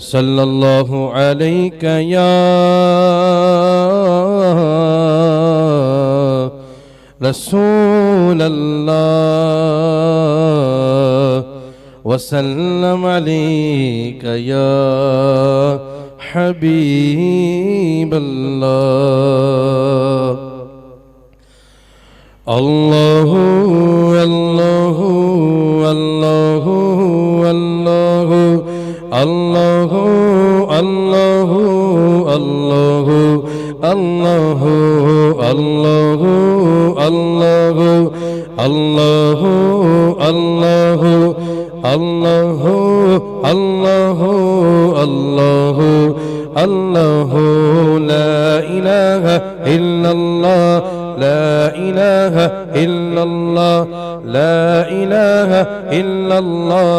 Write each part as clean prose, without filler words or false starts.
सल्लल्लाहु अलैका या रसूल अल्लाह वसल्लम अलैका या हबीब अल्लाह। अल्लाहु अल्लाहु अल्लाहु अल्लाहु अल्लाहु अल्लाहु अल्लाहु अल्लाहु अल्लाहु अल्लाहु अल्लाहु अल्लाहु अल्लाहु अल्लाहु अल्लाहु अल्लाहु ला इलाहा इल्लल्लाह ला इलाहा इल्लल्लाह ला इलाहा इल्लल्लाह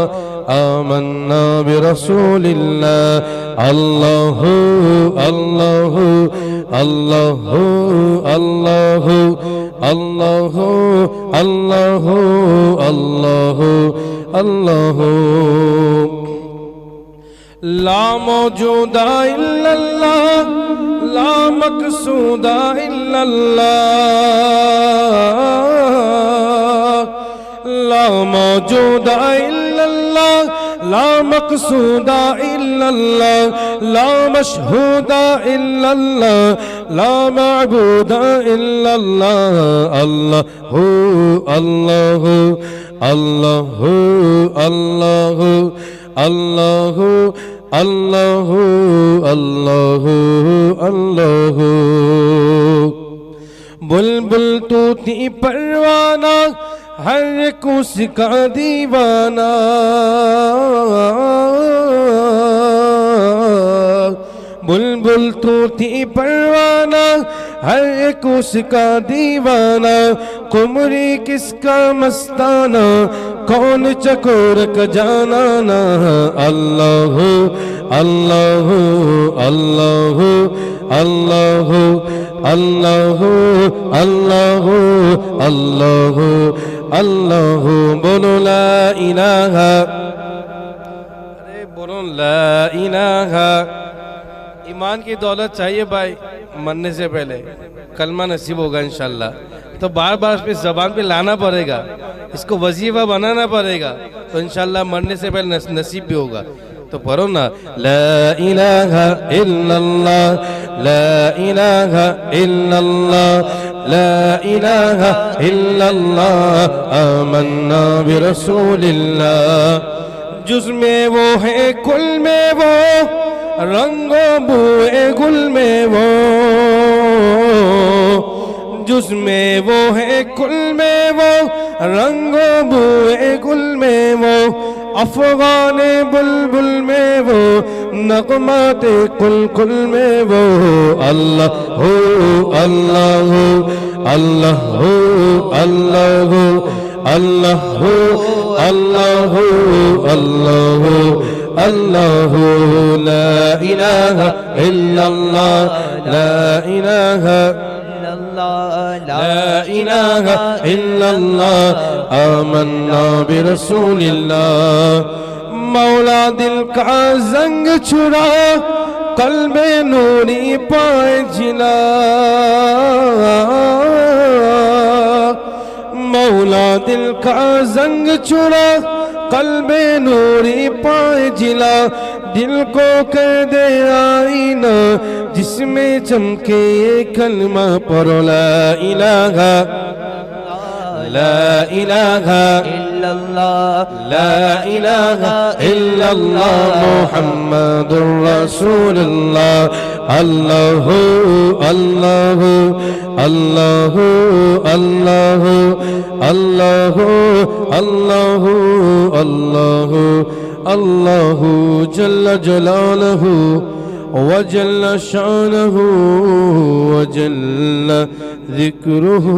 आमन्ना बिरसूलिल्लाह अल्लाहु अल्लाहु अल्लाहु अल्लाहु अल्लाहु अल्लाहु अल्लाहु अल्लाहु ला मौजूदा इल्लल्लाह ला मक़सूदा इल्लल्लाह ला मौजूदा इल्लल्लाह ला मक़सूदा इल्लल्लाह ला मशहूदा इल्लल्लाह ला मअबूदा इल्लल्लाह अल्लाहु अल्लाहु अल्लाहु अल्लाहु अल्लाहु अल्लाहु अल्लाहु अल्लाहु बुलबुल तूती परवाना हर को सिका दीवाना बुलबुल तूती परवाना हर एक उसका दीवाना कुमरी किसका मस्ताना कौन चकोर का जाना ना अल्लाहु अल्लाहु अल्लाहु अल्लाहु अल्लाहु अल्लाहु अल्लाहु अल्लाहु बोलो ला इलाहा अरे बोलो ला इलाहा। ईमान की दौलत चाहिए भाई, मरने से पहले कलमा नसीब होगा इंशाल्लाह, तो बार बार इस ज़बान पे लाना पड़ेगा, इसको वजीफा बनाना पड़ेगा, तो इंशाल्लाह मरने से पहले नसीब भी होगा। तो पढ़ो ना ला इलाहा इल्लल्लाह ला इलाहा इल्लल्लाह ला इलाहा इल्लल्लाह आमन्ना बिरसूलिल्लाह। जुज़ में वो है कुल में वो रंगो बुए गुल में वो जुज़ में वो है कुल में वो रंगो बुए गुल में वो अफ़गाने बुलबुल में वो नग़माते कुल कुल में वो अल्लाहु अल्लाहु अल्लाहु अल्लाहु अल्लाहु अल्लाहु अल्लाहु अल्लाहु ला इलाहा इल्लल्लाह ला इलाहा ला इलाहा इल्लल्लाह आमन्ना बिरसूलिल्लाह। मौला दिल का जंग छुड़ा कल्बे नूरी पाए जिला मौला दिल का जंग छुड़ा कल्बे नूरी पाए जिला दिल को कर दे आईना जिसमें चमके ये कलमा पढ़ो ला इलाहा ला इलाहा इल्लल्लाह ला इलाहा इल्लल्लाह मुहम्मदुर रसूलुल्लाह अल्लाहु अल्लाहु अल्लाहु अल्लाहु अल्लाहु अल्लाहु अल्लाहु अल्लाहु जल्ल जलालहु वजल्ल शानहु वजल्ल ज़िक्रुहु।